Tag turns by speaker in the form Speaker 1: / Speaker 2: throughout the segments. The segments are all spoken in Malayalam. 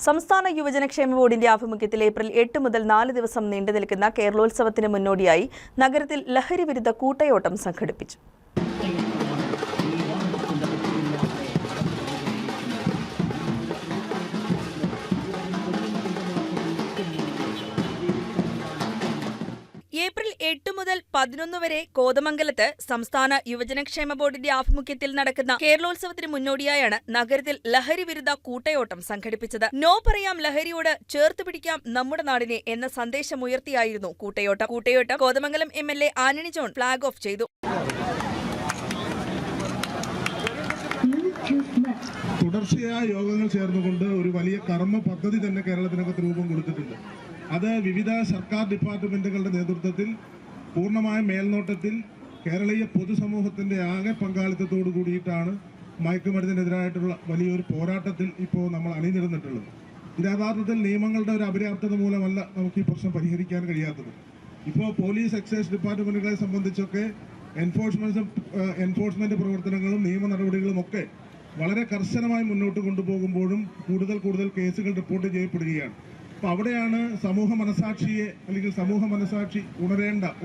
Speaker 1: സംസ്ഥാന യുവജനക്ഷേമ ബോർഡിന്റെ ആഭിമുഖ്യത്തിൽ ഏപ്രിൽ 8 മുതൽ 4 ദിവസം നീണ്ടുനിൽക്കുന്ന കേരളോത്സവത്തിന് മുന്നോടിയായി നഗരത്തിൽ ലഹരി വിരുദ്ധ കൂട്ടയോട്ടം സംഘടിപ്പിച്ചു. ഏപ്രിൽ 8 മുതൽ 11 വരെ കോതമംഗലത്ത് സംസ്ഥാന യുവജനക്ഷേമ ബോർഡിന്റെ ആഭിമുഖ്യത്തിൽ നടക്കുന്ന കേരളോത്സവത്തിന് മുന്നോടിയായാണ് നഗരത്തിൽ ലഹരി വിരുദ്ധ കൂട്ടയോട്ടം സംഘടിപ്പിച്ചത്. നോ പറയാം ലഹരിയോട് ചേർത്ത് പിടിക്കാം നമ്മുടെ നാടിനെ എന്ന സന്ദേശമുയർത്തിയായിരുന്നു കൂട്ടയോട്ടം Kothamangalam MLA Antony John flag off ചെയ്തു.
Speaker 2: തുടർച്ചയായ യോഗങ്ങൾ ചേർന്നുകൊണ്ട് ഒരു വലിയ കർമ്മ പദ്ധതി തന്നെ കേരളത്തിനകത്ത് രൂപം കൊടുത്തിട്ടുണ്ട്. അത് വിവിധ സർക്കാർ ഡിപ്പാർട്ട്മെന്റുകളുടെ നേതൃത്വത്തിൽ പൂർണ്ണമായ മേൽനോട്ടത്തിൽ കേരളീയ പൊതുസമൂഹത്തിന്റെ ആകെ പങ്കാളിത്തത്തോടു കൂടിയിട്ടാണ് മയക്കുമരുന്നിനെതിരായിട്ടുള്ള വലിയൊരു പോരാട്ടത്തിൽ ഇപ്പോൾ നമ്മൾ അണിനിരന്നിട്ടുള്ളത്. ഇത് യഥാർത്ഥത്തിൽ നിയമങ്ങളുടെ ഒരു അപര്യാപ്തത മൂലമല്ല നമുക്ക് ഈ പ്രശ്നം പരിഹരിക്കാൻ കഴിയാത്തത്. ഇപ്പോൾ പോലീസ് എക്സൈസ് ഡിപ്പാർട്ട്മെന്റുകളെ സംബന്ധിച്ചൊക്കെ എൻഫോഴ്സ്മെന്റ് പ്രവർത്തനങ്ങളും നിയമ നടപടികളും ഒക്കെ വളരെ കർശനമായി മുന്നോട്ട് കൊണ്ടുപോകുമ്പോഴും കൂടുതൽ കേസുകൾ റിപ്പോർട്ട് ചെയ്യപ്പെടുകയാണ്. അപ്പോൾ അവിടെയാണ് സമൂഹ മനസാക്ഷി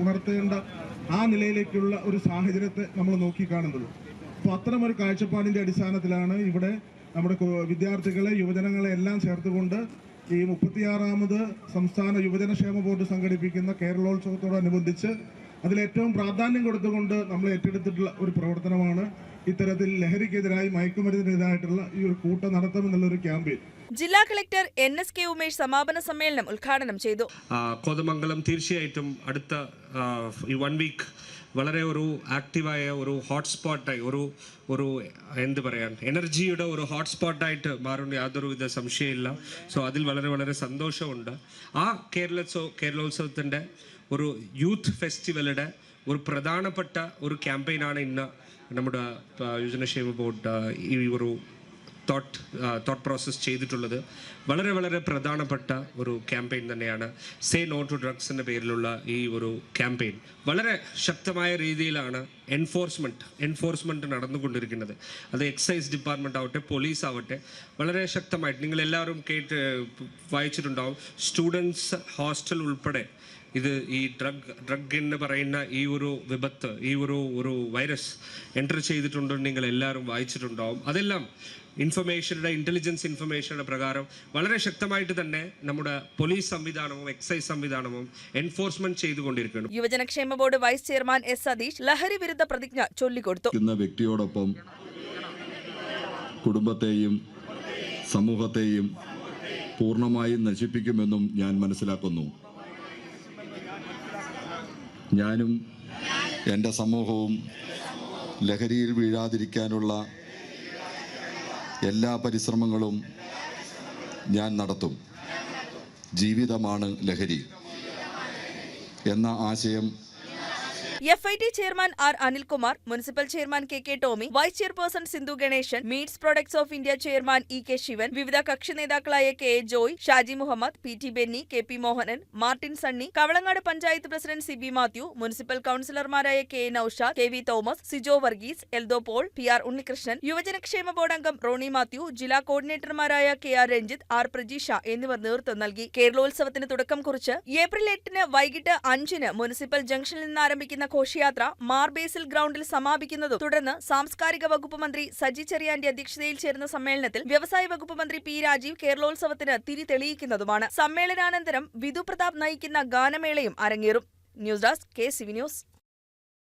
Speaker 2: ഉണർത്തേണ്ട ആ നിലയിലേക്കുള്ള ഒരു സാഹചര്യത്തെ നമ്മൾ നോക്കിക്കാണുന്നത്. അപ്പോൾ അത്തരമൊരു കാഴ്ചപ്പാടിന്റെ അടിസ്ഥാനത്തിലാണ് ഇവിടെ നമ്മുടെ വിദ്യാർത്ഥികളെ യുവജനങ്ങളെ എല്ലാം ചേർത്തുകൊണ്ട് ഈ 36ാമത് സംസ്ഥാന യുവജനക്ഷേമ ബോർഡ് സംഘടിപ്പിക്കുന്ന കേരളോത്സവത്തോടനുബന്ധിച്ച് അതിലേറ്റവും പ്രാധാന്യം കൊടുത്തുകൊണ്ട് നമ്മൾ ഏറ്റെടുത്തിട്ടുള്ള ഒരു പ്രവർത്തനമാണ് ഇത്തരത്തിൽ ലഹരിക്കെതിരായി മയക്കുമരുന്നിനെതിരായിട്ടുള്ള ഈ ഒരു കൂട്ടം നടത്തുമെന്നുള്ളൊരു ക്യാമ്പയിൻ.
Speaker 1: ജില്ലാ കളക്ടർ NSK ഉമേഷ് സമാപന സമ്മേളനം ഉദ്ഘാടനം ചെയ്തു.
Speaker 3: കോതമംഗലം തീർച്ചയായിട്ടും അടുത്ത ഈ 1 വീക്ക് വളരെ ഒരു ആക്റ്റീവായ ഒരു ഹോട്ട്സ്പോട്ടായി ഒരു എന്ത് പറയാൻ എനർജിയുടെ ഒരു ഹോട്ട്സ്പോട്ടായിട്ട് മാറുന്ന യാതൊരുവിധ സംശയമില്ല. സോ അതിൽ വളരെ സന്തോഷമുണ്ട്. ആ കേരളോത്സവത്തിൻ്റെ ഒരു യൂത്ത് ഫെസ്റ്റിവലുടെ ഒരു പ്രധാനപ്പെട്ട ഒരു ക്യാമ്പയിനാണ് ഇന്ന് നമ്മുടെ യുവജനക്ഷേമ ബോർഡ് ഈ ഒരു തോട്ട് പ്രോസസ് ചെയ്തിട്ടുള്ളത്. വളരെ പ്രധാനപ്പെട്ട ഒരു ക്യാമ്പയിൻ തന്നെയാണ് സേ നോ ടു ഡ്രഗ്സ് എന്ന പേരിലുള്ള ഈ ഒരു ക്യാമ്പയിൻ. വളരെ ശക്തമായ രീതിയിലാണ് എൻഫോഴ്സ്മെൻറ്റ് നടന്നുകൊണ്ടിരിക്കുന്നത്. അത് എക്സൈസ് ഡിപ്പാർട്ട്മെൻ്റ് ആവട്ടെ, പോലീസ് ആവട്ടെ, വളരെ ശക്തമായിട്ട് നിങ്ങളെല്ലാവരും വായിച്ചിട്ടുണ്ടാവും. സ്റ്റുഡൻസ് ഹോസ്റ്റൽ ഉൾപ്പെടെ ഇത് ഈ ഡ്രഗ് എന്ന് പറയുന്ന ഈ ഒരു വിപത്ത്, ഈ ഒരു വൈറസ് എൻ്റർ ചെയ്തിട്ടുണ്ടെന്ന് നിങ്ങൾ എല്ലാവരും വായിച്ചിട്ടുണ്ടാവും. അതെല്ലാം ഇന്റലിജൻസ് ഇൻഫർമേഷനുടെ പ്രകാരം വളരെ ശക്തമായിട്ട് തന്നെ നമ്മുടെ പോലീസ് സംവിധാനവും എക്സൈസ് സംവിധാനവും എൻഫോഴ്സ്മെന്റ് ചെയ്തുകൊണ്ടിരിക്കുന്നു.
Speaker 1: യുവജനക്ഷേമ board vice chairman S. Satheesh ലഹരി വിരുദ്ധ പ്രതിജ്ഞ ചൊല്ലിക്കൊടുത്തു.
Speaker 4: വ്യക്തിയോടൊപ്പം കുടുംബത്തെയും സമൂഹത്തെയും പൂർണ്ണമായും നശിപ്പിക്കുമെന്നും ഞാൻ മനസ്സിലാക്കുന്നു. ഞാനും എൻ്റെ സമൂഹവും ലഹരിയിൽ വീഴാതിരിക്കാനുള്ള എല്ലാ പരിശ്രമങ്ങളും ഞാൻ നടത്തും. ജീവിതമാണ് ലഹരി എന്ന ആശയം
Speaker 1: FIT chairman R. Anilkumar, municipal chairman KK Tomy, vice chairperson Sindhu Ganesan, meats products of India chairman EK Sivan, വിവിധ കക്ഷി നേതാക്കളായ KA Joy, Shaji Muhammad, PT Benny, KP Mohanan, Martin Sunny, Kavalangad panchayat president CB Mathew, municipal കൌൺസിലർമാരായ KA Noushad, KV Thomas, Sijo Varghese, Eldho Paul, PR Unnikrishnan, യുവജനക്ഷേമ ബോർഡ് അംഗം റോണി മാത്യു, ജില്ലാ കോർഡിനേറ്റർമാരായ KR രഞ്ജിത്ത്, R. പ്രജീഷ എന്നിവർ നേതൃത്വം നൽകി. കേരളോത്സവത്തിന് തുടക്കം കുറിച്ച് ഏപ്രിൽ 8 വൈകിട്ട് 5 മുനിസിപ്പൽ ജംഗ്ഷനിൽ നിന്ന് ആരംഭിക്കുന്ന ഘോഷയാത്ര മാർബേസിൽ ഗ്രൗണ്ടിൽ സമാപിക്കുന്നതും തുടർന്ന് സാംസ്കാരിക വകുപ്പ് മന്ത്രി സജി ചെറിയാന്റെ അധ്യക്ഷതയിൽ ചേരുന്ന സമ്മേളനത്തിൽ വ്യവസായ വകുപ്പ് മന്ത്രി P. രാജീവ് കേരളോത്സവത്തിന് തിരി തെളിയിക്കുന്നതുമാണ്. സമ്മേളനാനന്തരം വിധു പ്രതാപ് നയിക്കുന്ന ഗാനമേളയും അരങ്ങേറും. News desk KCV news.